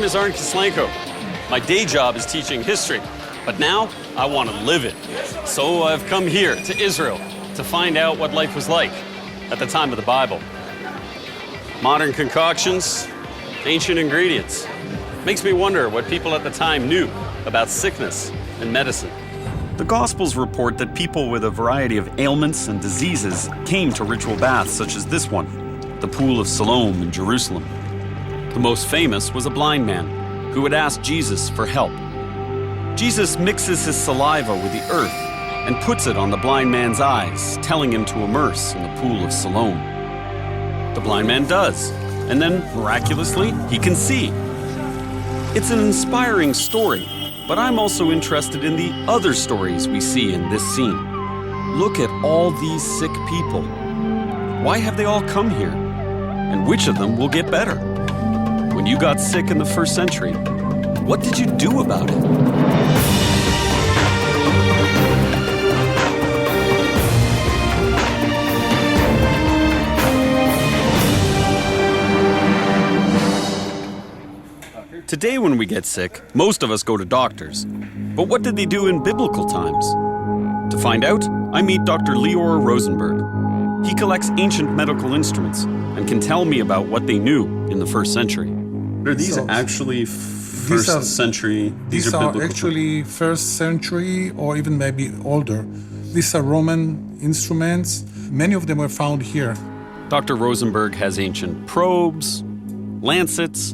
is Arne Kislenko. My day job is teaching history, but now I want to live it. So I've come here to Israel to find out what life was like at the time of the Bible. Modern concoctions, ancient ingredients. Makes me wonder what people at the time knew about sickness and medicine. The Gospels report that people with a variety of ailments and diseases came to ritual baths such as this one, the Pool of Siloam in Jerusalem. The most famous was a blind man who had asked Jesus for help. Jesus mixes his saliva with the earth and puts it on the blind man's eyes, telling him to immerse in the Pool of Siloam. The blind man does, and then, miraculously, he can see. It's an inspiring story, but I'm also interested in the other stories we see in this scene. Look at all these sick people. Why have they all come here? And which of them will get better? When you got sick in the first century, what did you do about it? Today when we get sick, most of us go to doctors. But what did they do in biblical times? To find out, I meet Dr. Leor Rosenberg. He collects ancient medical instruments and can tell me about what they knew in the first century. Are these actually first century? These are actually first century or even maybe older. These are Roman instruments. Many of them were found here. Dr. Rosenberg has ancient probes, lancets,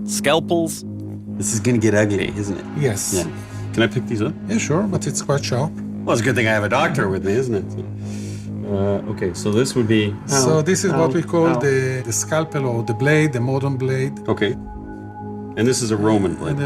scalpels. This is going to get ugly, isn't it? Yes. Yeah. Can I pick these up? Yeah, sure, but it's quite sharp. Well, it's a good thing I have a doctor with me, isn't it? Okay, so this would be... So this is what we call the scalpel or the blade, the modern blade. Okay. And this is a Roman blade.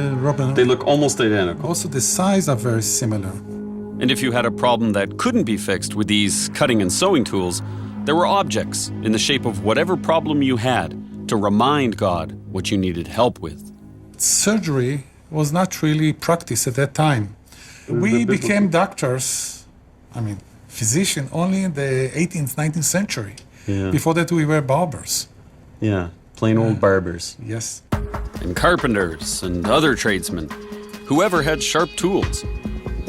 They look almost identical. Also, the size are very similar. And if you had a problem that couldn't be fixed with these cutting and sewing tools, there were objects in the shape of whatever problem you had to remind God what you needed help with. Surgery was not really practiced at that time. We became doctors, physician, only in the 18th, 19th century. Yeah. Before that, we were barbers. Yeah, plain old barbers. Yes. And carpenters and other tradesmen, whoever had sharp tools.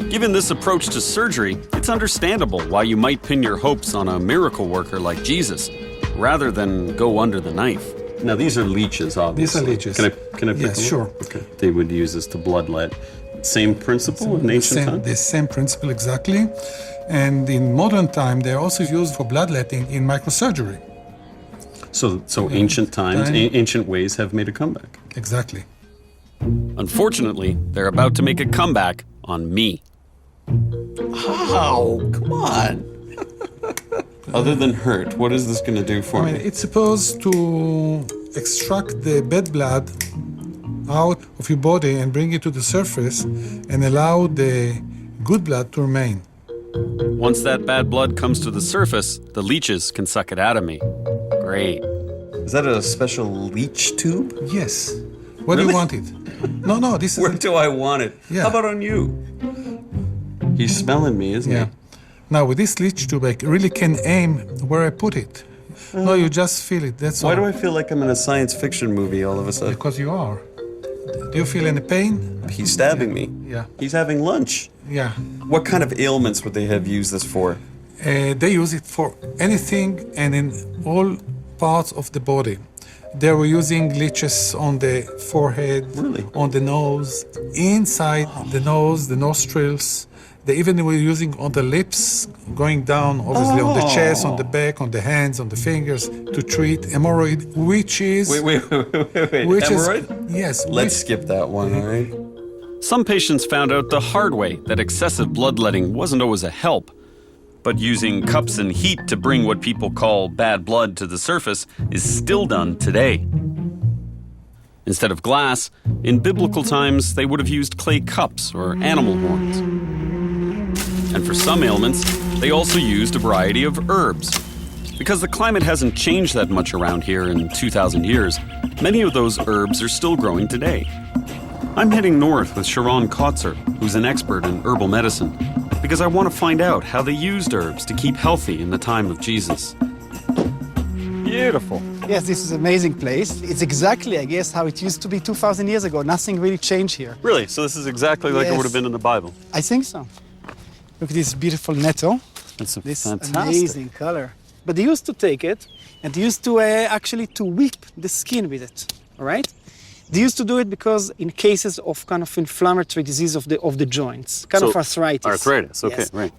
Given this approach to surgery, it's understandable why you might pin your hopes on a miracle worker like Jesus, rather than go under the knife. Now, these are leeches, obviously. These are leeches. Can I pick them? Yes, sure. Okay. They would use this to bloodlet. Same principle in ancient times? The same principle, exactly. And in modern time, they're also used for bloodletting in microsurgery. So ancient times, ancient ways have made a comeback. Exactly. Unfortunately, they're about to make a comeback on me. Oh, come on. Other than hurt, what is this going to do for me? It's supposed to extract the bad blood out of your body and bring it to the surface and allow the good blood to remain. Once that bad blood comes to the surface, the leeches can suck it out of me. Great. Is that a special leech tube? Yes. Where do you want it? No, this is... Where do I want it? Yeah. How about on you? He's smelling me, isn't he? Now, with this leech tube, I really can aim where I put it. No, you just feel it, that's all. Why do I feel like I'm in a science fiction movie all of a sudden? Because you are. Do you feel any pain? He's stabbing me. Yeah. He's having lunch. Yeah. What kind of ailments would they have used this for? They use it for anything and in all parts of the body. They were using leeches on the forehead, Really? on the nose, inside the nose, the nostrils. They even were using on the lips, going down, obviously, on the chest, on the back, on the hands, on the fingers, to treat hemorrhoid, which is... Wait. Which Hemorrhoid? Yes. Let's skip that one, all right? Some patients found out the hard way that excessive bloodletting wasn't always a help, but using cups and heat to bring what people call bad blood to the surface is still done today. Instead of glass, in biblical times, they would have used clay cups or animal horns. And for some ailments, they also used a variety of herbs. Because the climate hasn't changed that much around here in 2,000 years, many of those herbs are still growing today. I'm heading north with Sharon Kotzer, who's an expert in herbal medicine, because I want to find out how they used herbs to keep healthy in the time of Jesus. Beautiful. Yes, this is an amazing place. It's exactly, I guess, how it used to be 2,000 years ago. Nothing really changed here. Really? So this is exactly like it Yes. would have been in the Bible? I think so. Look at this beautiful nettle. It's This fantastic. amazing color. But they used to take it and they used to actually to whip the skin with it, all right? They used to do it because in cases of kind of inflammatory disease of the joints, kind of arthritis. Arthritis, okay, Yes. right.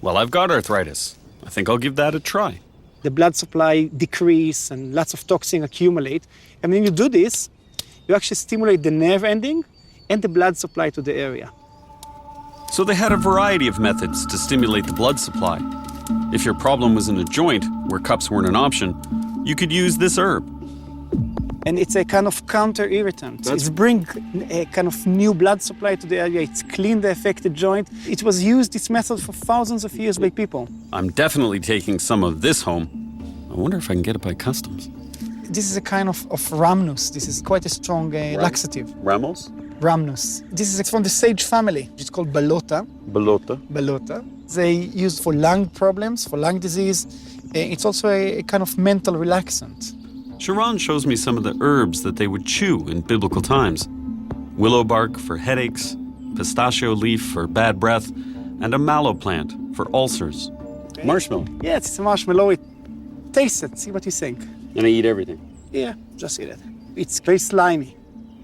Well, I've got arthritis. I think I'll give that a try. The blood supply decrease and lots of toxin accumulate. And when you do this, you actually stimulate the nerve ending and the blood supply to the area. So they had a variety of methods to stimulate the blood supply. If your problem was in a joint where cups weren't an option, you could use this herb. And it's a kind of counter-irritant. It's bring a kind of new blood supply to the area. It's clean the affected joint. It was used, this method, for thousands of years by people. I'm definitely taking some of this home. I wonder if I can get it by customs. This is a kind of rhamnus. This is quite a strong laxative. Ramos? Rhamnus. This is from the sage family. It's called balota. Balota. Balota. They use for lung problems, for lung disease. It's also a kind of mental relaxant. Sharon shows me some of the herbs that they would chew in biblical times. Willow bark for headaches, pistachio leaf for bad breath, and a mallow plant for ulcers. Okay. Marshmallow. Yeah, it's a marshmallow. Taste it, see what you think. And I eat everything. Yeah, just eat it. It's very slimy.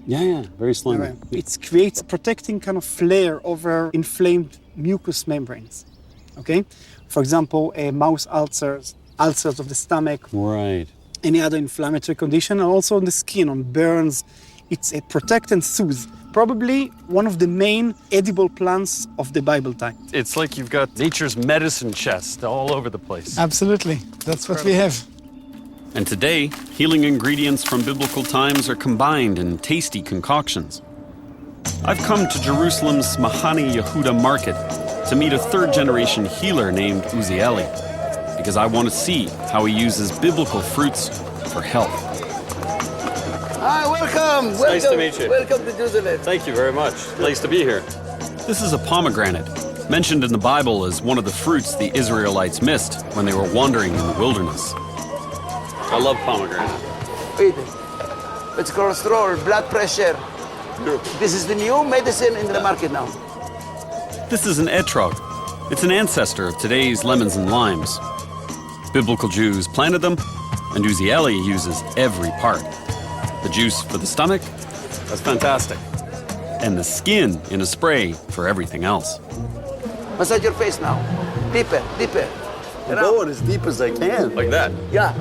Yeah, very slimy. Right. It creates a protecting kind of flare over inflamed mucous membranes. Okay? For example, mouth ulcers, ulcers of the stomach, Right. any other inflammatory condition, and also on the skin, on burns. It's a protect and soothe. Probably one of the main edible plants of the Bible time. It's like you've got nature's medicine chest all over the place. Absolutely. That's what we have. And today, healing ingredients from biblical times are combined in tasty concoctions. I've come to Jerusalem's Mahani Yehuda market to meet a third-generation healer named Uzieli, because I want to see how he uses biblical fruits for health. Hi, welcome. Welcome. nice to meet you. Welcome to Jerusalem. Thank you very much. Nice to be here. This is a pomegranate, mentioned in the Bible as one of the fruits the Israelites missed when they were wandering in the wilderness. I love pomegranate. Eat it. It's cholesterol, blood pressure. This is the new medicine in the market now. This is an etrog. It's an ancestor of today's lemons and limes. Biblical Jews planted them, and Uzieli uses every part. The juice for the stomach, that's fantastic. And the skin in a spray for everything else. Massage your face now. Deeper, deeper. Go as deep as I can. Like that. Yeah.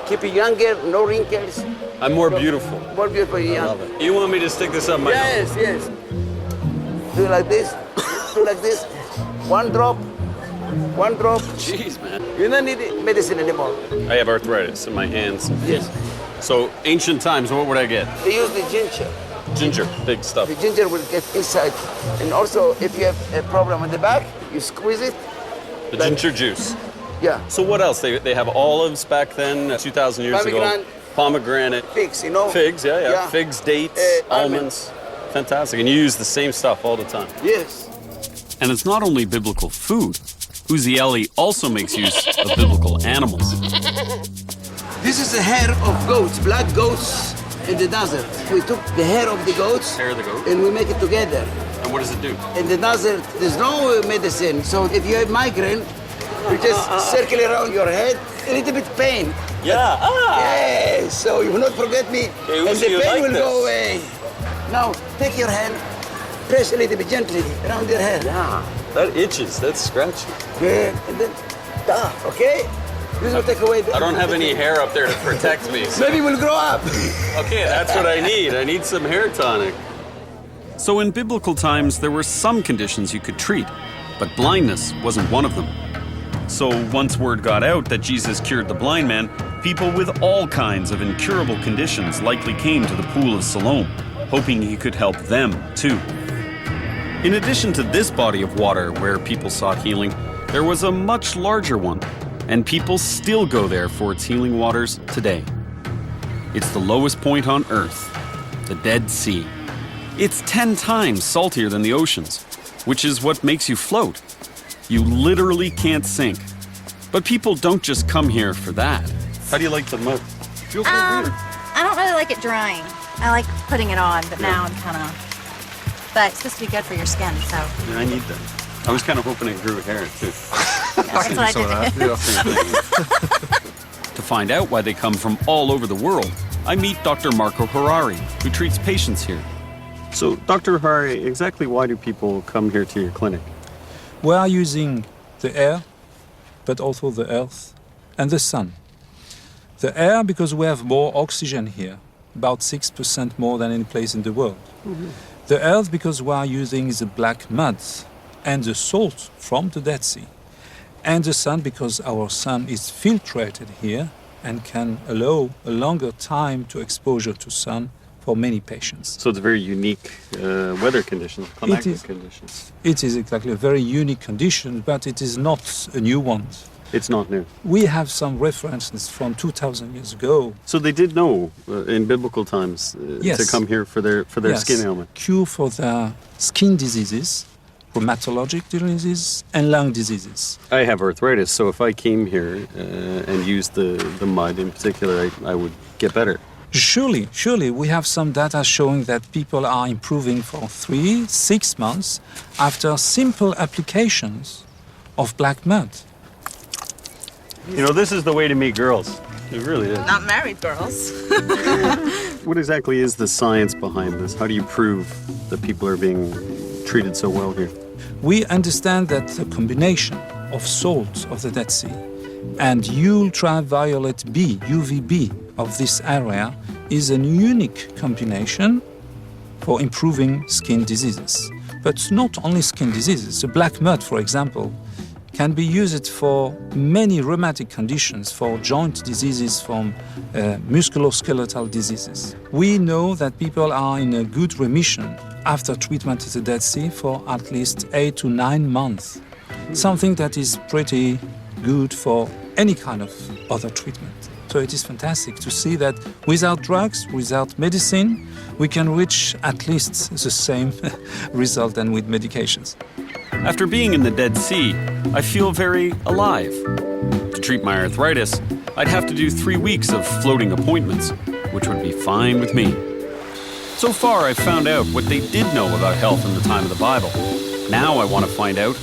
Keep you younger, no wrinkles. I'm more beautiful. More beautiful, young. You want me to stick this up my nose? Yes, yes. Do like this. Do like this. One drop. One drop. Jeez, man. You don't need medicine anymore. I have arthritis in my hands. Yes. So, ancient times, what would I get? They use the ginger. Ginger, big stuff. The ginger will get inside. And also, if you have a problem in the back, you squeeze it. The ginger juice. Yeah. So what else? They have olives back then, 2,000 years ago. Pomegranate. Pomegranate. Figs, you know? Figs, yeah. Yeah. Figs, dates, almonds. Fantastic. And you use the same stuff all the time. Yes. And it's not only biblical food. Uzieli also makes use of biblical animals. This is the hair of goats, black goats in the desert. We took the hair of the goats Hair of the goat. and we make it together. And what does it do? In the desert, there's no medicine. So if you have migraine, you just circle around your head, a little bit pain. Yeah. Yes, so you will not forget me, Hey, and the Uzi, you pain like will this. go away. Now, take your hand, press a little bit gently around your head. Yeah. That itches. That's scratchy. Yeah, and then, okay? This will take away the... I don't have any hair up there to protect me. So. Maybe we'll grow up. Okay, that's what I need. I need some hair tonic. So in biblical times, there were some conditions you could treat, but blindness wasn't one of them. So once word got out that Jesus cured the blind man, people with all kinds of incurable conditions likely came to the pool of Siloam, hoping he could help them too. In addition to this body of water where people sought healing, there was a much larger one, and people still go there for its healing waters today. It's the lowest point on Earth, the Dead Sea. It's 10 times saltier than the oceans, which is what makes you float. You literally can't sink. But people don't just come here for that. How do you like the mud? Feels so weird. I don't really like it drying. I like putting it on, but now I'm kind of... But it's supposed to be good for your skin, so... Yeah, I need that. I was kind of hoping it grew hair, too. That's what I did. To find out why they come from all over the world, I meet Dr. Marco Harari, who treats patients here. So, Dr. Harari, exactly why do people come here to your clinic? We are using the air, but also the earth and the sun. The air because we have more oxygen here, about 6% more than any place in the world. The earth because we are using the black mud and the salt from the Dead Sea. And the sun because our sun is filtrated here and can allow a longer time to exposure to sun for many patients. So it's very unique weather conditions, climatic conditions. It is exactly a very unique condition, but it is not a new one. It's not new. We have some references from 2,000 years ago. So they did know in biblical times to come here for their skin ailment. Cure for their skin diseases, rheumatologic diseases, and lung diseases. I have arthritis, so if I came here and used the mud in particular, I would get better. Surely, we have some data showing that people are improving for 3-6 months after simple applications of black mud. You know, this is the way to meet girls. It really is. Not married girls. What exactly is the science behind this? How do you prove that people are being treated so well here? We understand that the combination of salt of the Dead Sea and ultraviolet B, UVB, of this area is a unique combination for improving skin diseases. But not only skin diseases. The black mud, for example, can be used for many rheumatic conditions, for joint diseases, from musculoskeletal diseases. We know that people are in a good remission after treatment at the Dead Sea for at least 8 to 9 months, something that is pretty good for any kind of other treatment. So it is fantastic to see that without drugs, without medicine, we can reach at least the same result than with medications. After being in the Dead Sea, I feel very alive. To treat my arthritis, I'd have to do 3 weeks of floating appointments, which would be fine with me. So far, I've found out what they did know about health in the time of the Bible. Now I want to find out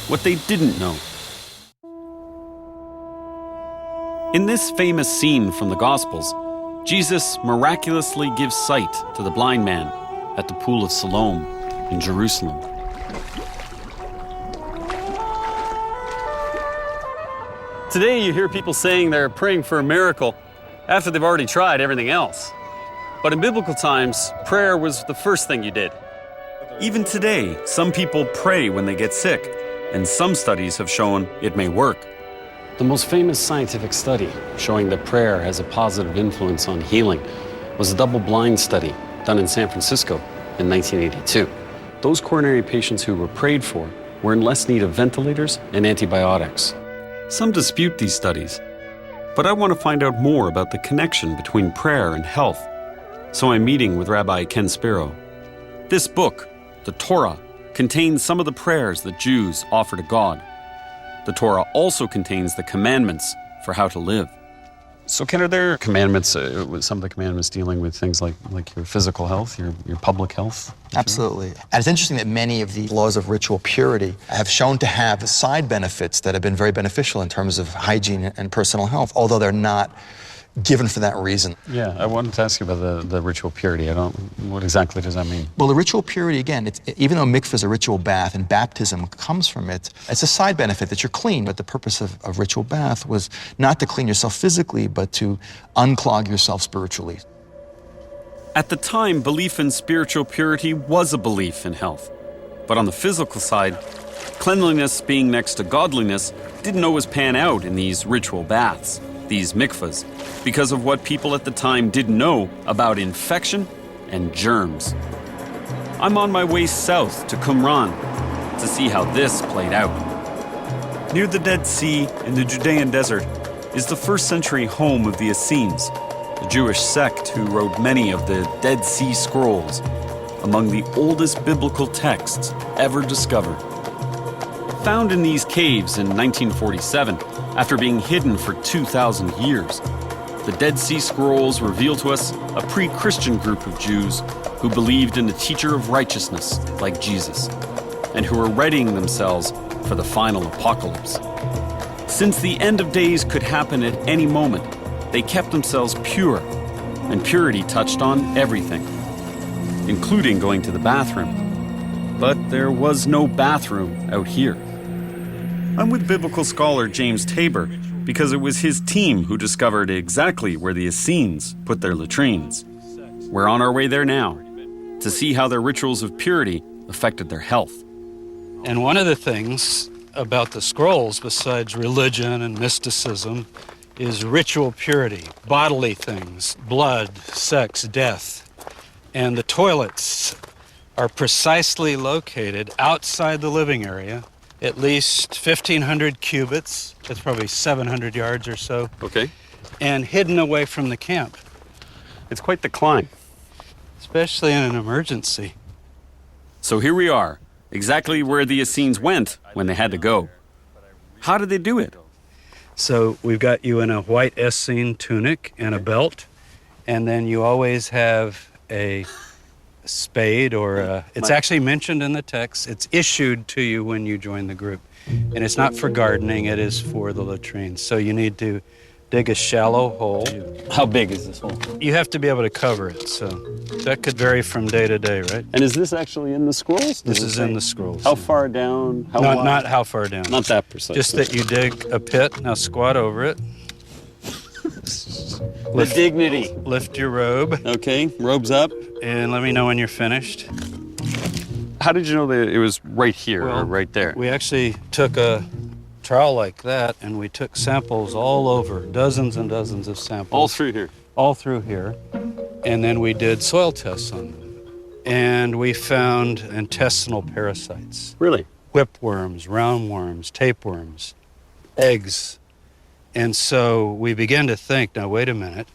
what they didn't know. In this famous scene from the Gospels, Jesus miraculously gives sight to the blind man at the Pool of Siloam in Jerusalem. Today you hear people saying they're praying for a miracle after they've already tried everything else. But in biblical times, prayer was the first thing you did. Even today, some people pray when they get sick, and some studies have shown it may work. The most famous scientific study showing that prayer has a positive influence on healing was a double-blind study done in San Francisco in 1982. Those coronary patients who were prayed for were in less need of ventilators and antibiotics. Some dispute these studies, but I want to find out more about the connection between prayer and health. So I'm meeting with Rabbi Ken Spiro. This book, the Torah, contains some of the prayers that Jews offer to God. The Torah also contains the commandments for how to live. So, Ken, are there commandments, some of the commandments dealing with things like your physical health, your public health? Absolutely. And it's interesting that many of the laws of ritual purity have shown to have side benefits that have been very beneficial in terms of hygiene and personal health, although they're not given for that reason. Yeah, I wanted to ask you about the ritual purity. What exactly does that mean? Well, the ritual purity, again, even though mikvah is a ritual bath and baptism comes from it, it's a side benefit that you're clean. But the purpose of ritual bath was not to clean yourself physically, but to unclog yourself spiritually. At the time, belief in spiritual purity was a belief in health. But on the physical side, cleanliness being next to godliness didn't always pan out in these ritual baths, these mikvahs, because of what people at the time didn't know about infection and germs. I'm on my way south to Qumran to see how this played out. Near the Dead Sea in the Judean desert is the first century home of the Essenes, a Jewish sect who wrote many of the Dead Sea Scrolls, among the oldest biblical texts ever discovered. Found in these caves in 1947, after being hidden for 2,000 years, the Dead Sea Scrolls reveal to us a pre-Christian group of Jews who believed in a teacher of righteousness like Jesus, and who were readying themselves for the final apocalypse. Since the end of days could happen at any moment, they kept themselves pure, and purity touched on everything, including going to the bathroom. But there was no bathroom out here. I'm with biblical scholar James Tabor because it was his team who discovered exactly where the Essenes put their latrines. We're on our way there now to see how their rituals of purity affected their health. And one of the things about the scrolls, besides religion and mysticism, is ritual purity, bodily things, blood, sex, death. And the toilets are precisely located outside the living area, at least 1,500 cubits, that's probably 700 yards or so, Okay. and hidden away from the camp, It's quite the climb. especially in an emergency. So here we are, exactly where the Essenes went when they had to go. How did they do it? So we've got you in a white Essene tunic and a belt, and then you always have a spade it's actually mentioned in the text. It's issued to you when you join the group. And it's not for gardening, it is for the latrines. So you need to dig a shallow hole. How big is this hole? You have to be able to cover it, so that could vary from day to day, right? And is this actually in the scrolls? This is in the scrolls. How far down? How wide? Not how far down. Not that precise. Just that you dig a pit. Now squat over it. the dignity. Lift your robe. Okay, robes up. And let me know when you're finished. How did you know that it was right here or Well, right there? We actually took a trowel like that and we took samples all over, dozens and dozens of samples. All through here. All through here. And then we did soil tests on them. And we found intestinal parasites. Really? Whipworms, roundworms, tapeworms, eggs. And so we began to think, now wait a minute,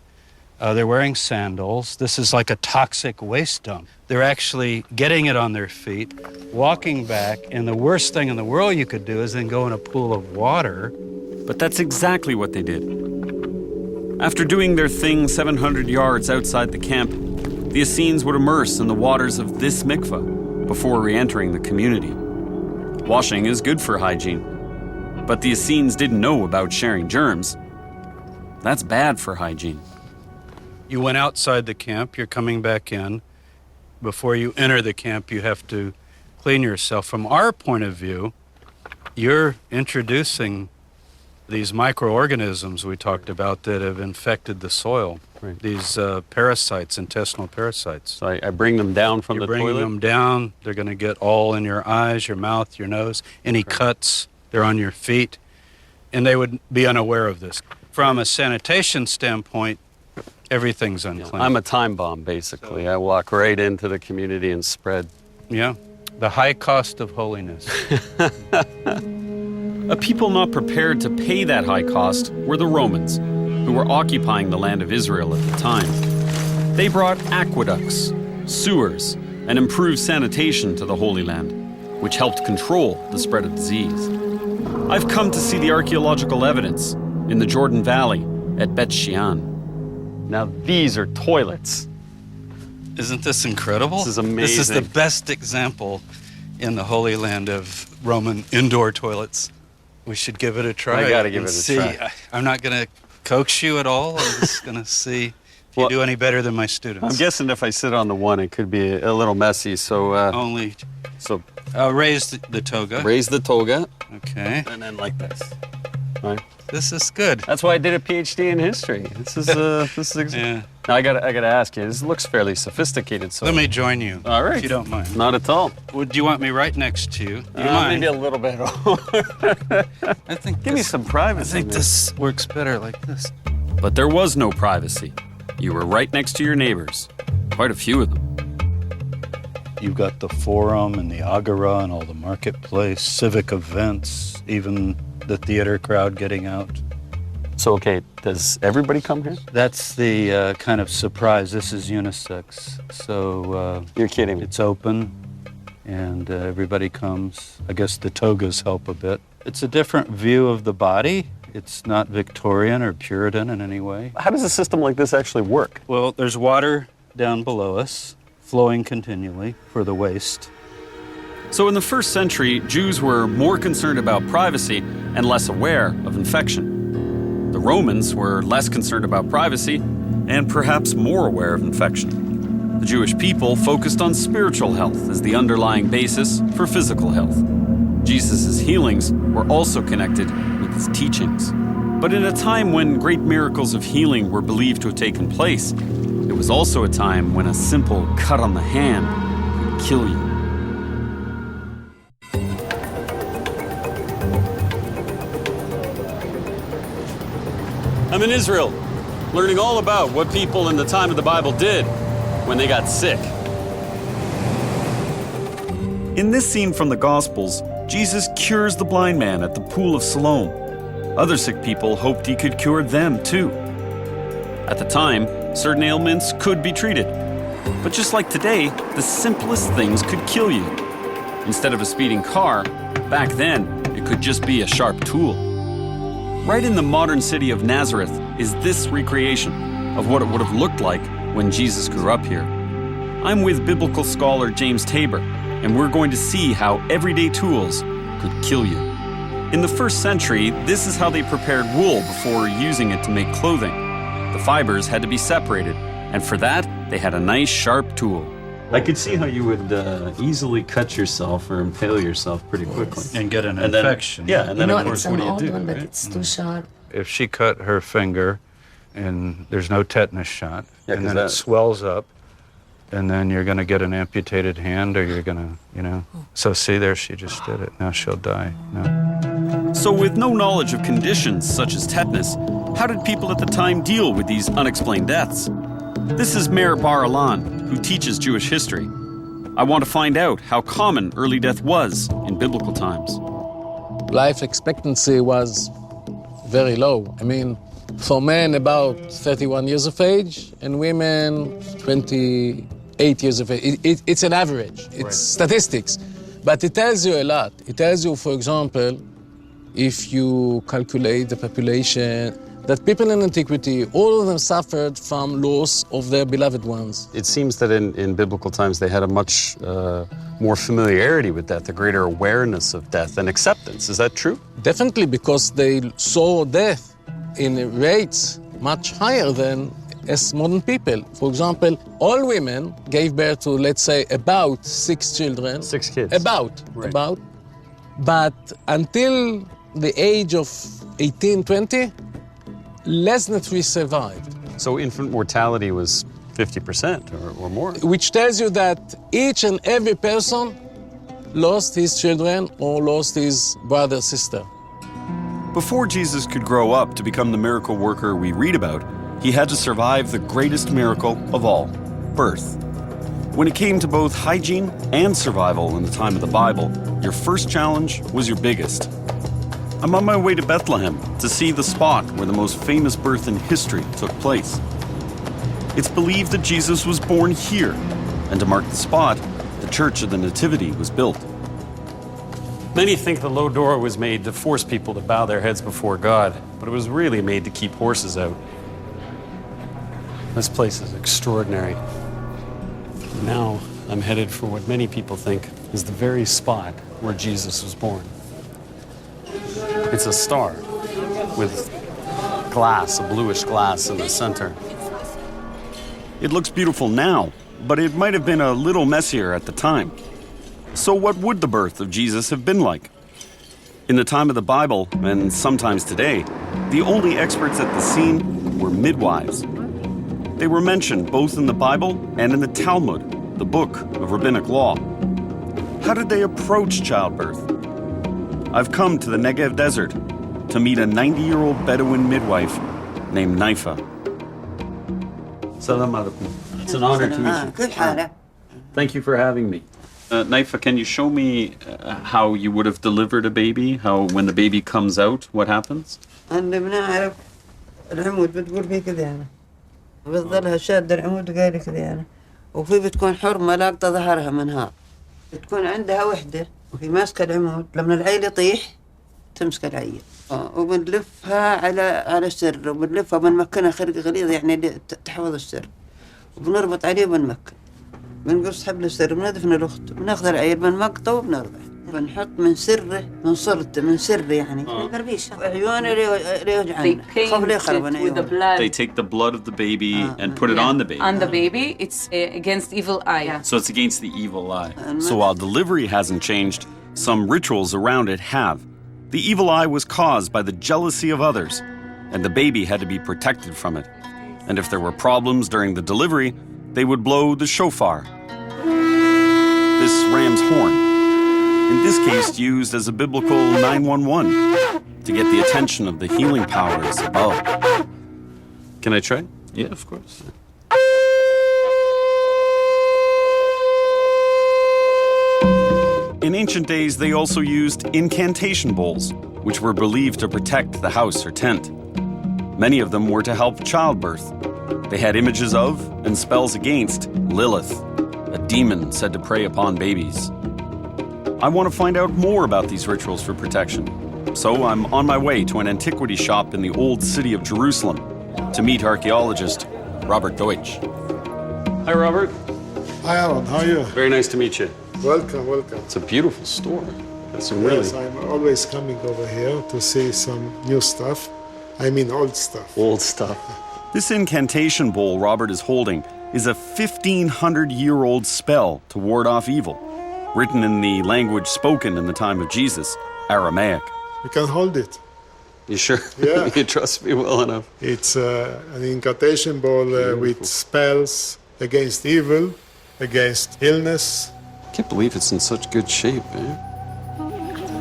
they're wearing sandals. This is like a toxic waste dump. They're actually getting it on their feet, walking back, and the worst thing in the world you could do is then go in a pool of water. But that's exactly what they did. After doing their thing 700 yards outside the camp, the Essenes would immerse in the waters of this mikveh before re-entering the community. Washing is good for hygiene, but the Essenes didn't know about sharing germs. That's bad for hygiene. You went outside the camp, you're coming back in. Before you enter the camp, you have to clean yourself. From our point of view, you're introducing these microorganisms we talked about that have infected the soil. Right. These parasites, intestinal parasites. So I bring them down from You're the bringing toilet? them down. They're going to get all in your eyes, your mouth, your nose. Any cuts, they're on your feet. And they would be unaware of this. From a sanitation standpoint, everything's unclean. I'm a time bomb, basically. I walk right into the community and spread. Yeah, the high cost of holiness. A people not prepared to pay that high cost were the Romans, who were occupying the land of Israel at the time. They brought aqueducts, sewers, and improved sanitation to the Holy Land, which helped control the spread of disease. I've come to see the archaeological evidence in the Jordan Valley at Bet Shean. Now these are toilets. Isn't this incredible? This is amazing. This is the best example in the Holy Land of Roman indoor toilets. We should give it a try. I gotta give and it a see. try. I'm not going to coax you at all. I'm just going to see if Well, you do any better than my students. I'm guessing if I sit on the one, it could be a little messy. So Only raise raise the toga. the toga, Okay. and then like this. All right. This is good. That's why I did a PhD in history. This is Yeah. Now I gotta ask you. This looks fairly sophisticated. So Let me join you. All right. If you don't mind. Not at all. Would you want me right next to you? Do you mind? Maybe a little bit. I think Give me this- some I privacy. think man. this works better like this. But there was no privacy. You were right next to your neighbors. Quite a few of them. You've got the forum and the agora and all the marketplace, civic events, even the theater crowd getting out. So okay, does everybody come here? That's the kind of surprise. This is unisex, so You're kidding me. it's open and everybody comes. I guess the togas help a bit. It's a different view of the body It's not Victorian or Puritan in any way. How does a system like this actually work? Well, there's water down below us, flowing continually for the waste. So in the first century, Jews were more concerned about privacy and less aware of infection. The Romans were less concerned about privacy and perhaps more aware of infection. The Jewish people focused on spiritual health as the underlying basis for physical health. Jesus' healings were also connected with his teachings. But in a time when great miracles of healing were believed to have taken place, it was also a time when a simple cut on the hand could kill you. I'm in Israel, learning all about what people in the time of the Bible did when they got sick. In this scene from the Gospels, Jesus cures the blind man at the pool of Siloam. Other sick people hoped he could cure them too. At the time, certain ailments could be treated. But just like today, the simplest things could kill you. Instead of a speeding car, back then, it could just be a sharp tool. Right in the modern city of Nazareth is this recreation of what it would have looked like when Jesus grew up here. I'm with biblical scholar James Tabor, and we're going to see how everyday tools could kill you. In the first century, this is how they prepared wool before using it to make clothing. The fibers had to be separated, and for that, they had a nice sharp tool. I could see how you would easily cut yourself or impale yourself pretty quickly. And get an infection. And then of course, it's what an do you old do? one, but Right? it's too sharp. If she cut her finger and there's no tetanus shot, Yeah, and 'cause then that- it swells up, and then you're going to get an amputated hand, or you're going to, So see, there she just did it. Now she'll die. No. So with no knowledge of conditions such as tetanus, how did people at the time deal with these unexplained deaths? This is Meir Bar-Ilan, who teaches Jewish history. I want to find out how common early death was in biblical times. Life expectancy was very low. I mean, for men about 31 years of age, and women 28 years of age. It's an average. It's statistics. But it tells you a lot. It tells you, for example, if you calculate the population, that people in antiquity, all of them suffered from loss of their beloved ones. It seems that in biblical times they had a much more familiarity with death, a greater awareness of death and acceptance. Is that true? Definitely, because they saw death in rates much higher than as modern people. For example, all women gave birth to, let's say, about 6 children. 6 kids. About. But until the age of 18, 20, less than 3 survived. So infant mortality was 50% or more. Which tells you that each and every person lost his children or lost his brother, sister. Before Jesus could grow up to become the miracle worker we read about, he had to survive the greatest miracle of all, birth. When it came to both hygiene and survival in the time of the Bible, your first challenge was your biggest. I'm on my way to Bethlehem to see the spot where the most famous birth in history took place. It's believed that Jesus was born here, and to mark the spot, the Church of the Nativity was built. Many think the low door was made to force people to bow their heads before God, but it was really made to keep horses out. This place is extraordinary. Now I'm headed for what many people think is the very spot where Jesus was born. It's a star with glass, a bluish glass in the center. It looks beautiful now, but it might have been a little messier at the time. So what would the birth of Jesus have been like? In the time of the Bible, and sometimes today, the only experts at the scene were midwives. They were mentioned both in the Bible and in the Talmud, the book of rabbinic law. How did they approach childbirth? I've come to the Negev desert to meet a 90-year-old Bedouin midwife named Naifa. Salam alaikum. It's an honor to meet you. Thank you for having me. Naifa, can you show me how you would have delivered a baby? How, when the baby comes out, what happens? أنا بنعرف العمود بتقول فيه كذا يعني بتظلها شادة العمود قايلة كذا يعني وفي بتكون حرمة لاقطة ظهرها من هذا بتكون عندها وحدة وهي ماسكة العمود لما العيل يطيح تمسك العيل وبنلفها على السر وبنلفها بنمكنها خرقة غليظة يعني تحفظ السر وبنربط عليه وبنمكن بنقص حبل السر بندفن الأخت بناخذ العيل بنمقطه وبنربح بنحط من سره من صرته من سر يعني عيونه ليوجعنا خاف ليه خربنا عيونه. They take the blood of the baby and put it on the baby. On the baby, it's against evil eye. So it's against the evil eye. So while delivery hasn't changed, some rituals around it have. The evil eye was caused by the jealousy of others, and the baby had to be protected from it. And if there were problems during the delivery, they would blow the shofar, this ram's horn, in this case used as a biblical 911 to get the attention of the healing powers above. Can I try? Yeah, of course. In ancient days, they also used incantation bowls, which were believed to protect the house or tent. Many of them were to help childbirth. They had images of and spells against Lilith, a demon said to prey upon babies. I want to find out more about these rituals for protection. So I'm on my way to an antiquity shop in the old city of Jerusalem to meet archaeologist Robert Deutsch. Hi, Robert. Hi, Alan. How are you? Very nice to meet you. Welcome, welcome. It's a beautiful store. That's really... Yes, I'm always coming over here to see some new stuff. I mean old stuff. Old stuff. This incantation bowl Robert is holding is a 1,500-year-old spell to ward off evil, written in the language spoken in the time of Jesus, Aramaic. You can hold it. You sure? Yeah. You trust me well enough? It's an incantation bowl with spells against evil, against illness. I can't believe it's in such good shape, eh?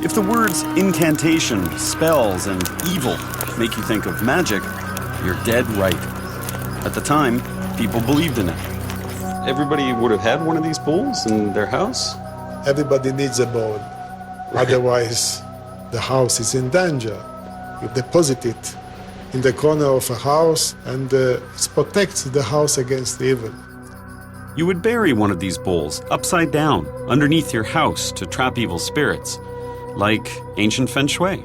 If the words incantation, spells, and evil make you think of magic, you're dead right. At the time, people believed in it. Everybody would have had one of these bowls in their house? Everybody needs a bowl. Otherwise, the house is in danger. You deposit it in the corner of a house and it protects the house against evil. You would bury one of these bowls upside down underneath your house to trap evil spirits, like ancient feng shui.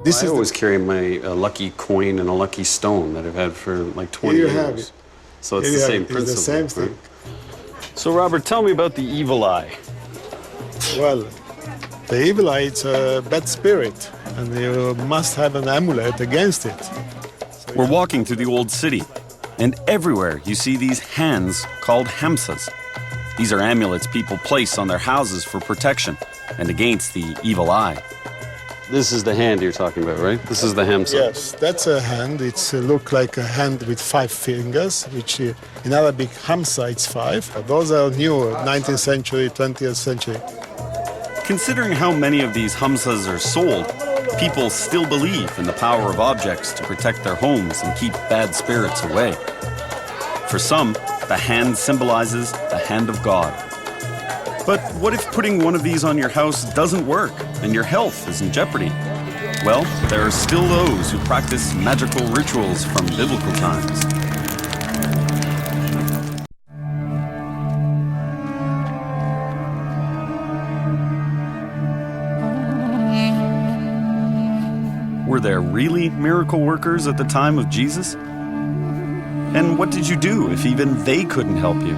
I always carry my lucky coin and a lucky stone that I've had for like 20 years. Here you have it. So it's the same principle. It's the same thing. So Robert, tell me about the evil eye. Well, the evil eye is a bad spirit, and you must have an amulet against it. We're walking through the old city, and everywhere you see these hands called hamsas. These are amulets people place on their houses for protection and against the evil eye. This is the hand you're talking about, right? This is the hamsa. Yes, that's a hand. It's look like a hand with 5 fingers, which in Arabic, hamsa, it's 5. Those are new, 19th century, 20th century. Considering how many of these hamsas are sold, people still believe in the power of objects to protect their homes and keep bad spirits away. For some, the hand symbolizes the hand of God. But what if putting one of these on your house doesn't work and your health is in jeopardy? Well, there are still those who practice magical rituals from biblical times. Were there really miracle workers at the time of Jesus? And what did you do if even they couldn't help you?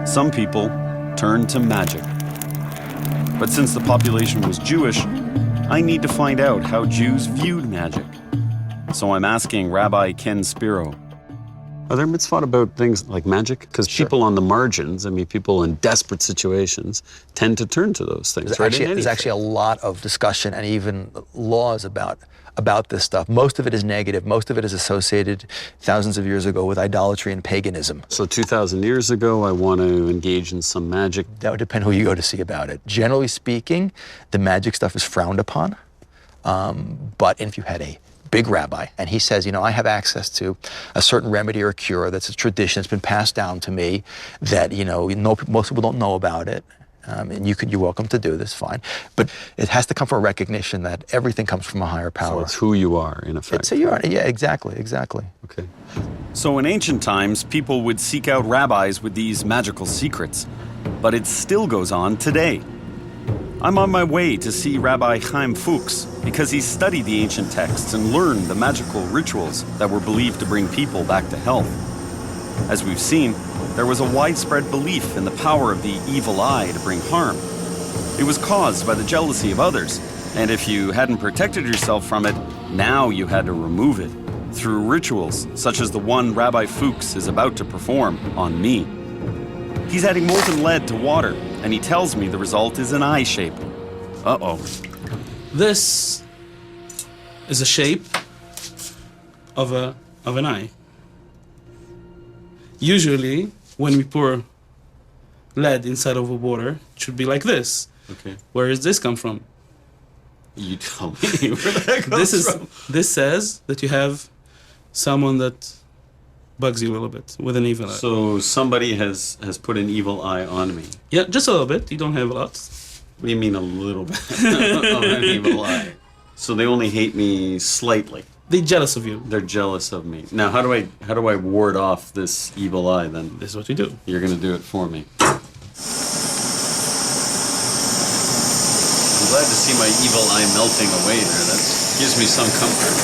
Some people turned to magic. But since the population was Jewish, I need to find out how Jews viewed magic. So I'm asking Rabbi Ken Spiro. Are there mitzvot about things like magic? Because people on the margins, I mean, people in desperate situations, tend to turn to those things. There's actually a lot of discussion and even laws about this stuff. Most of it is negative. Most of it is associated thousands of years ago with idolatry and paganism. So 2,000 years ago, I want to engage in some magic. That would depend who you go to see about it. Generally speaking, the magic stuff is frowned upon. But if you had a big rabbi, and he says, you know, I have access to a certain remedy or a cure that's a tradition that's been passed down to me that, most people don't know about it. And you're welcome to do this, fine. But it has to come from a recognition that everything comes from a higher power. So it's who you are, in effect. Yeah, exactly. Okay. So in ancient times, people would seek out rabbis with these magical secrets. But it still goes on today. I'm on my way to see Rabbi Chaim Fuchs because he studied the ancient texts and learned the magical rituals that were believed to bring people back to health. As we've seen, there was a widespread belief in the power of the evil eye to bring harm. It was caused by the jealousy of others, and if you hadn't protected yourself from it, now you had to remove it through rituals such as the one Rabbi Fuchs is about to perform on me. He's adding molten lead to water, and he tells me the result is an eye shape. Uh-oh. This is a shape of an eye. Usually, when we pour lead inside of a water, it should be like this. Okay. Where does this come from? You tell me where that comes from. This says that you have someone that bugs you a little bit with an evil eye. So somebody has put an evil eye on me. Yeah, just a little bit. You don't have a lot. What do you mean a little bit of an evil eye? So they only hate me slightly. They're jealous of you. They're jealous of me. Now, how do I ward off this evil eye then? This is what you do. You're going to do it for me. I'm glad to see my evil eye melting away there. That gives me some comfort.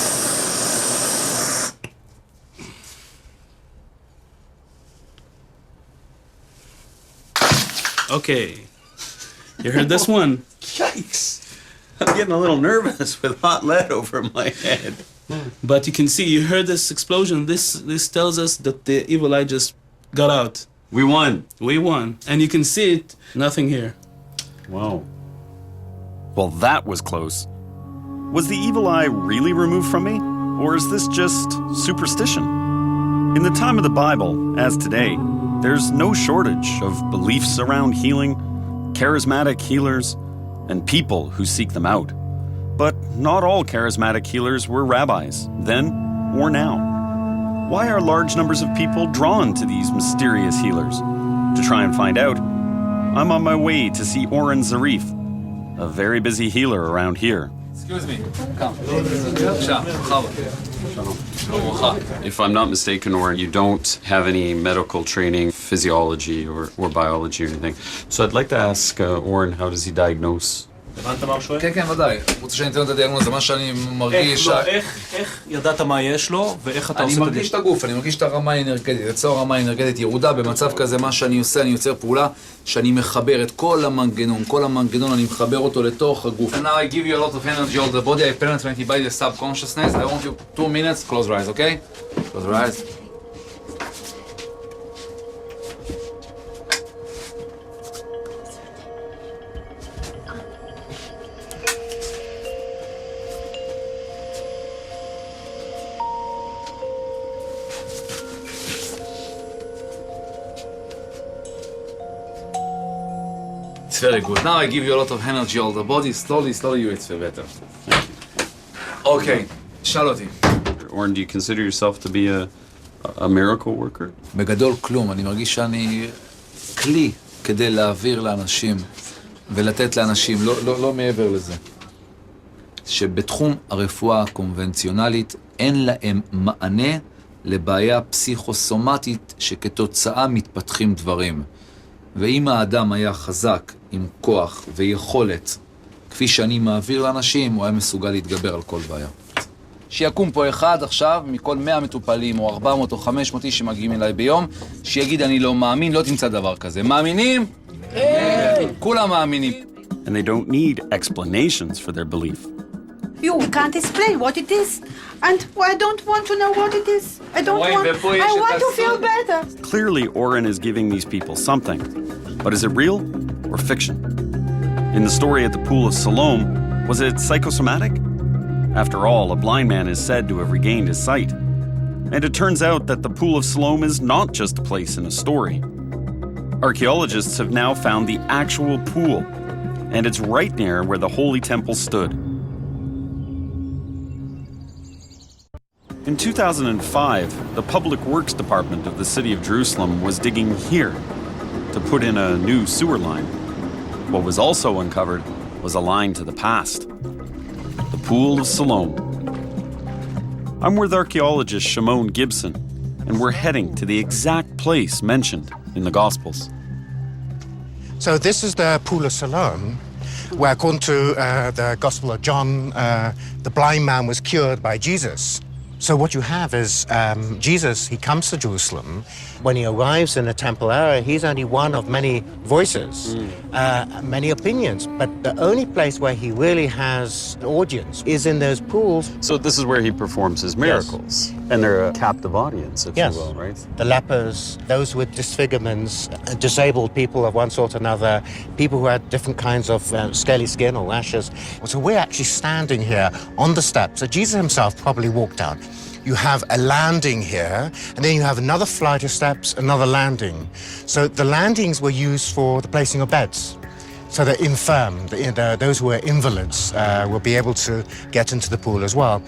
Okay. You heard this one? Yikes. I'm getting a little nervous with hot lead over my head. But you can see, you heard this explosion. This tells us that the evil eye just got out. We won. We won. And you can see it, nothing here. Wow. Well, that was close. Was the evil eye really removed from me? Or is this just superstition? In the time of the Bible, as today, there's no shortage of beliefs around healing, charismatic healers, and people who seek them out. But not all charismatic healers were rabbis, then or now. Why are large numbers of people drawn to these mysterious healers? To try and find out, I'm on my way to see Oren Zarif, a very busy healer around here. Excuse me, come. If I'm not mistaken, Oren, you don't have any medical training, physiology or biology or anything. So I'd like to ask Oren, how does he diagnose? כן, כן, ודאי. רוצה שאני אתן את הדיאגנוזה, מה שאני מרגיש... איך ידעת מה יש לו, ואיך אתה עושה את זה? אני מרגיש את הגוף, אני מרגיש את הרמה האנרגטית. אצלו הרמה האנרגטית ירודה, במצב כזה, מה שאני עושה, אני יוצר פעולה שאני מחבר את כל המנגנון, אני מחבר אותו לתוך הגוף. And now I give you a lot of energy all the body, I penetrate by the subconsciousness. I want you 2 minutes, close your eyes, okay? Close your eyes. It's very good. Now I give you a lot of energy all the body. Slowly you will feel better. Okay, שאל אותי. Oren, do you consider yourself to be a miracle worker? בגדול כלום, אני מרגיש שאני כלי כדי להעביר לאנשים ולתת לאנשים, לא מעבר לזה. שבתחום הרפואה הקונבנציונלית אין להם מענה לבעיה פסיכוסומטית שכתוצאה מתפתחים דברים. ואם האדם היה חזק עם כוח ויכולת, כפי שאני מעביר לאנשים, הוא היה מסוגל להתגבר על כל בעיה. שיקום פה אחד עכשיו, מכל 100 מטופלים, או 400 או 500 איש שמגיעים אליי ביום, שיגיד אני לא מאמין, לא תמצא דבר כזה. מאמינים? כולם מאמינים. And they don't need explanations for their belief. You can't explain what it is, and I don't want to know what it is. I want to feel better. Clearly, Oren is giving these people something. But is it real or fiction? In the story at the Pool of Siloam, was it psychosomatic? After all, a blind man is said to have regained his sight. And it turns out that the Pool of Siloam is not just a place in a story. Archaeologists have now found the actual pool, and it's right near where the Holy Temple stood. In 2005, the Public Works Department of the city of Jerusalem was digging here to put in a new sewer line. What was also uncovered was a line to the past, the Pool of Siloam. I'm with archaeologist Shimon Gibson, and we're heading to the exact place mentioned in the Gospels. So this is the Pool of Siloam, where according to the Gospel of John, the blind man was cured by Jesus. So what you have is Jesus, he comes to Jerusalem. When he arrives in the temple area, he's only one of many voices, many opinions. But the only place where he really has an audience is in those pools. So this is where he performs his miracles. Yes. And they're a captive audience, if you will, right? The lepers, those with disfigurements, disabled people of one sort or another, people who had different kinds of scaly skin or rashes. So we're actually standing here on the steps that Jesus himself probably walked down. You have a landing here, and then you have another flight of steps, another landing. So the landings were used for the placing of beds. So the infirm, those who are invalids, will be able to get into the pool as well.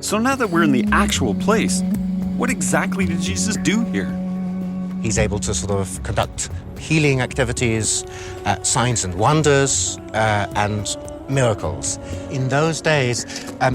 So now that we're in the actual place, what exactly did Jesus do here? He's able to sort of conduct healing activities, signs and wonders, and miracles. In those days,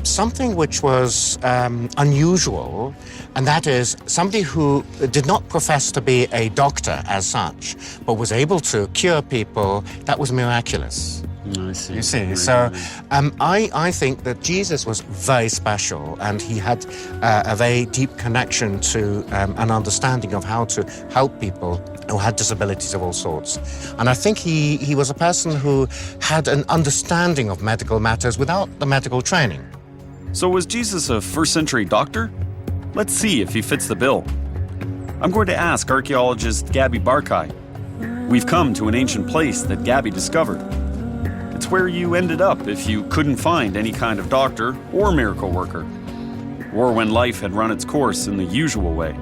something which was unusual, and that is somebody who did not profess to be a doctor as such, but was able to cure people, that was miraculous. I see. You see, so I think that Jesus was very special, and he had a very deep connection to an understanding of how to help people who had disabilities of all sorts. And I think he was a person who had an understanding of medical matters without the medical training. So was Jesus a first-century doctor? Let's see if he fits the bill. I'm going to ask archaeologist Gabby Barkai. We've come to an ancient place that Gabby discovered. It's where you ended up if you couldn't find any kind of doctor or miracle worker, or when life had run its course in the usual way.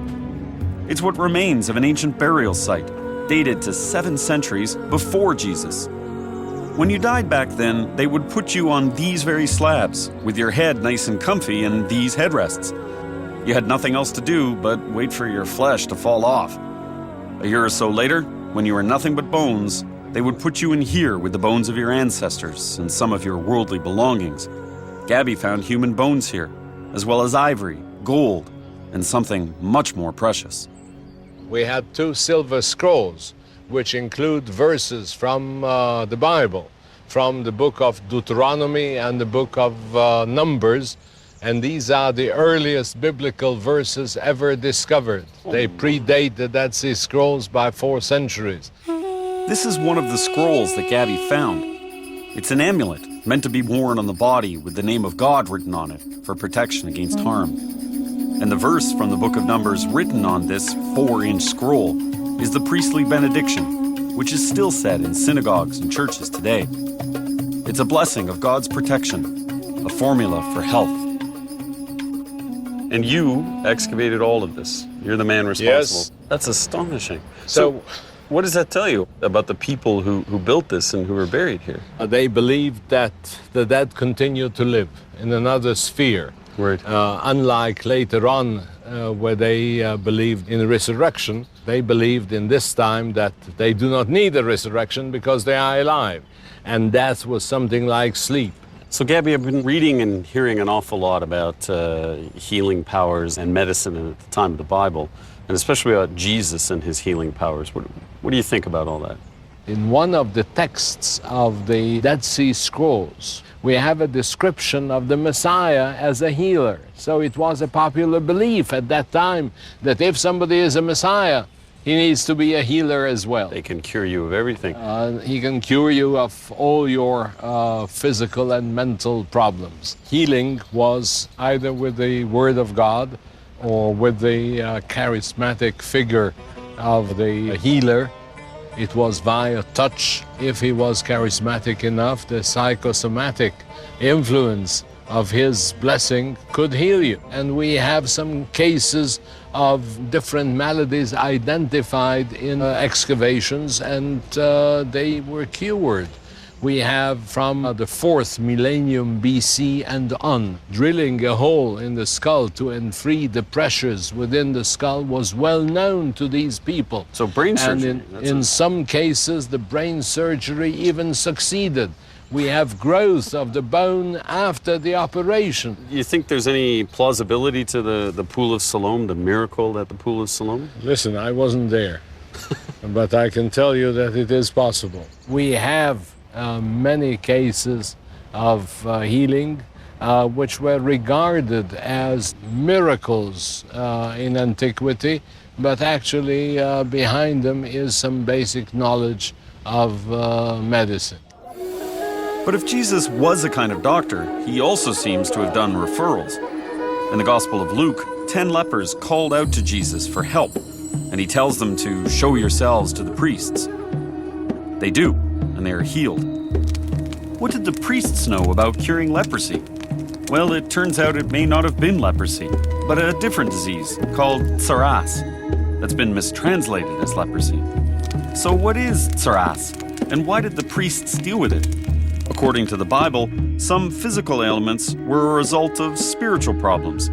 It's what remains of an ancient burial site, dated to 7 centuries before Jesus. When you died back then, they would put you on these very slabs, with your head nice and comfy in these headrests. You had nothing else to do but wait for your flesh to fall off. A year or so later, when you were nothing but bones, they would put you in here with the bones of your ancestors and some of your worldly belongings. Gabby found human bones here, as well as ivory, gold, and something much more precious. We had 2 silver scrolls, which include verses from the Bible, from the book of Deuteronomy and the book of Numbers, and these are the earliest biblical verses ever discovered. They predate the Dead Sea Scrolls by 4 centuries. This is one of the scrolls that Gabby found. It's an amulet meant to be worn on the body with the name of God written on it for protection against harm. And the verse from the book of Numbers written on this 4-inch scroll is the priestly benediction, which is still said in synagogues and churches today. It's a blessing of God's protection, a formula for health. And you excavated all of this. You're the man responsible. Yes. That's astonishing. So what does that tell you about the people who built this and who were buried here? They believed that the dead continued to live in another sphere. Right. Unlike later on, where they believed in resurrection, they believed in this time that they do not need a resurrection because they are alive. And death was something like sleep. So, Gabby, I've been reading and hearing an awful lot about healing powers and medicine at the time of the Bible, and especially about Jesus and his healing powers. What do you think about all that? In one of the texts of the Dead Sea Scrolls, we have a description of the Messiah as a healer. So it was a popular belief at that time that if somebody is a Messiah, he needs to be a healer as well. They can cure you of everything. He can cure you of all your physical and mental problems. Healing was either with the Word of God or with the charismatic figure of the healer. It was via touch. If he was charismatic enough, the psychosomatic influence of his blessing could heal you. And we have some cases of different maladies identified in excavations, and they were cured. We have from the 4th millennium BC and on, drilling a hole in the skull to free the pressures within the skull was well known to these people. So brain surgery. And in some cases, the brain surgery even succeeded. We have growth of the bone after the operation. You think there's any plausibility to the Pool of Siloam, the miracle at the Pool of Siloam? Listen, I wasn't there, but I can tell you that it is possible. We have many cases of healing which were regarded as miracles in antiquity, but actually behind them is some basic knowledge of medicine. But if Jesus was a kind of doctor, he also seems to have done referrals. In the Gospel of Luke, 10 lepers called out to Jesus for help, and he tells them to show yourselves to the priests. They do, and they are healed. What did the priests know about curing leprosy? Well, it turns out it may not have been leprosy, but a different disease called tsaras that's been mistranslated as leprosy. So what is tsaras, and why did the priests deal with it? According to the Bible, some physical ailments were a result of spiritual problems,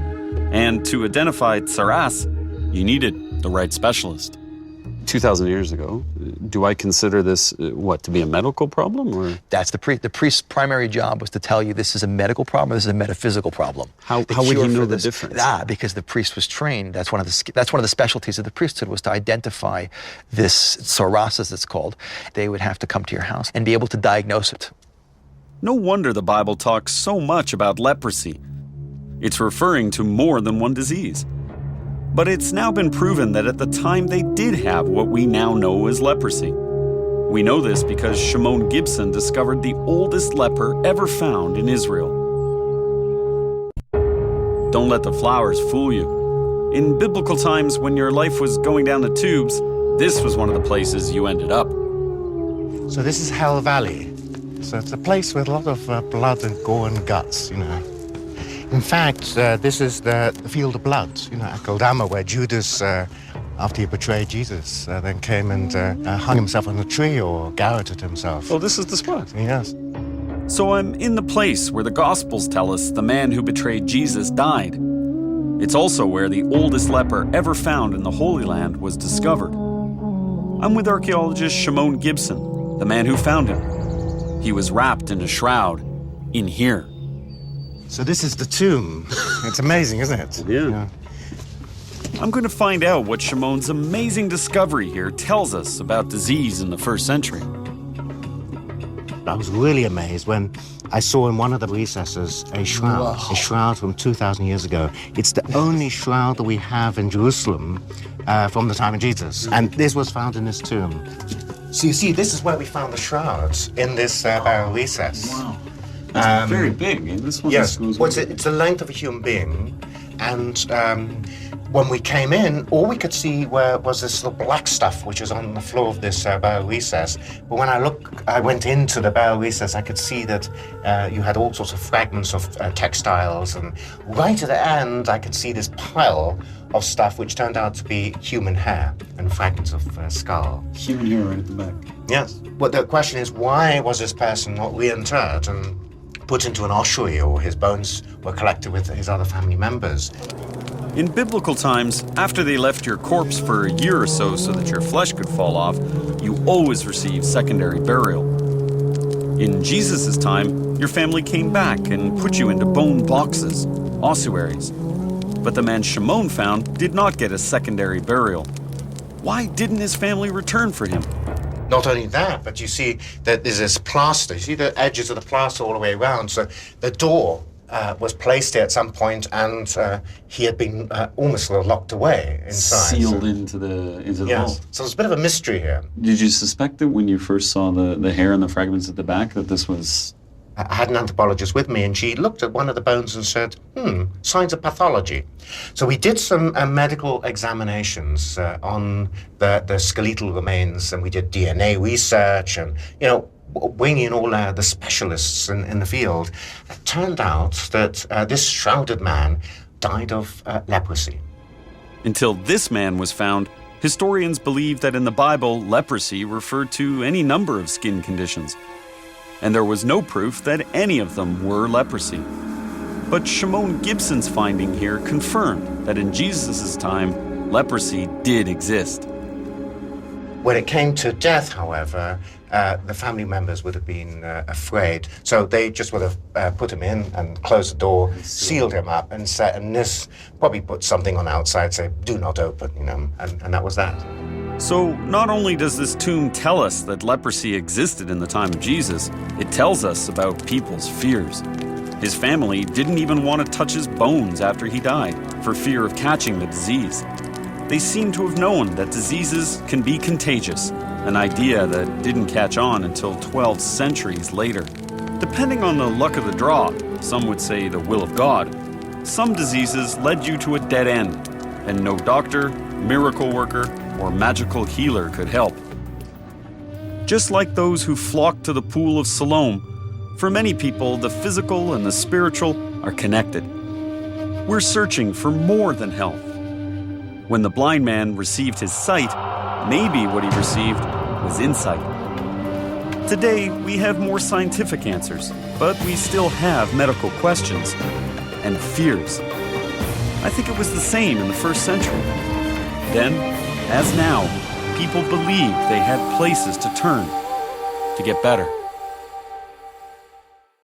and to identify tsaras, you needed the right specialist. 2,000 years ago, do I consider this, to be a medical problem? Or? That's the priest's primary job was to tell you this is a medical problem, this is a metaphysical problem. How would he know the difference? Because the priest was trained. That's one of the specialties of the priesthood, was to identify this tsaras, as it's called. They would have to come to your house and be able to diagnose it. No wonder the Bible talks so much about leprosy. It's referring to more than one disease. But it's now been proven that at the time they did have what we now know as leprosy. We know this because Shimon Gibson discovered the oldest leper ever found in Israel. Don't let the flowers fool you. In biblical times, when your life was going down the tubes, this was one of the places you ended up. So this is Hell Valley. So it's a place with a lot of blood and gore and guts, you know. In fact, this is the field of blood, you know, Akeldama, where Judas, after he betrayed Jesus, then came and hung himself on a tree or garroted himself. Oh, this is the spot. Yes. So I'm in the place where the Gospels tell us the man who betrayed Jesus died. It's also where the oldest leper ever found in the Holy Land was discovered. I'm with archaeologist Shimon Gibson, the man who found him. He was wrapped in a shroud in here. So this is the tomb. It's amazing, isn't it? Yeah. I'm going to find out what Shimon's amazing discovery here tells us about disease in the first century. I was really amazed when I saw in one of the recesses a shroud from 2,000 years ago. It's the only shroud that we have in Jerusalem from the time of Jesus. And this was found in this tomb. So you see, this is where we found the shrouds, in this burial recess. Wow. It's very big. This one yes, it's the length of a human being. And when we came in, all we could see was this little black stuff which was on the floor of this burial recess. But when I went into the burial recess, I could see that you had all sorts of fragments of textiles. And right at the end, I could see this pile of stuff which turned out to be human hair and fragments of skull. Human hair right at the back. Yes. But the question is, why was this person not reinterred and put into an ossuary, or his bones were collected with his other family members? In biblical times, after they left your corpse for a year or so that your flesh could fall off, you always received secondary burial. In Jesus' time, your family came back and put you into bone boxes, ossuaries. But the man Shimon found did not get a secondary burial. Why didn't his family return for him? Not only that, but you see that there's this plaster. You see the edges of the plaster all the way around. So the door was placed here at some point, and he had been almost locked away inside. Sealed into the hole. So there's a bit of a mystery here. Did you suspect that when you first saw the hair and the fragments at the back that this was... I had an anthropologist with me, and she looked at one of the bones and said, signs of pathology. So we did some medical examinations on the skeletal remains, and we did DNA research, and, bringing in all the specialists in the field. It turned out that this shrouded man died of leprosy. Until this man was found, historians believed that in the Bible, leprosy referred to any number of skin conditions. And there was no proof that any of them were leprosy. But Shimon Gibson's finding here confirmed that in Jesus' time, leprosy did exist. When it came to death, however, the family members would have been afraid. So they just would have put him in and closed the door, sealed him up, and said, and this probably put something on the outside, say, do not open, and that was that. So not only does this tomb tell us that leprosy existed in the time of Jesus, it tells us about people's fears. His family didn't even want to touch his bones after he died for fear of catching the disease. They seem to have known that diseases can be contagious, an idea that didn't catch on until 12 centuries later. Depending on the luck of the draw, some would say the will of God, some diseases led you to a dead end, and no doctor, miracle worker, or magical healer could help. Just like those who flocked to the pool of Siloam, for many people, the physical and the spiritual are connected. We're searching for more than health. When the blind man received his sight, maybe what he received was insight. Today, we have more scientific answers, but we still have medical questions and fears. I think it was the same in the first century. Then, as now, people believed they had places to turn to get better.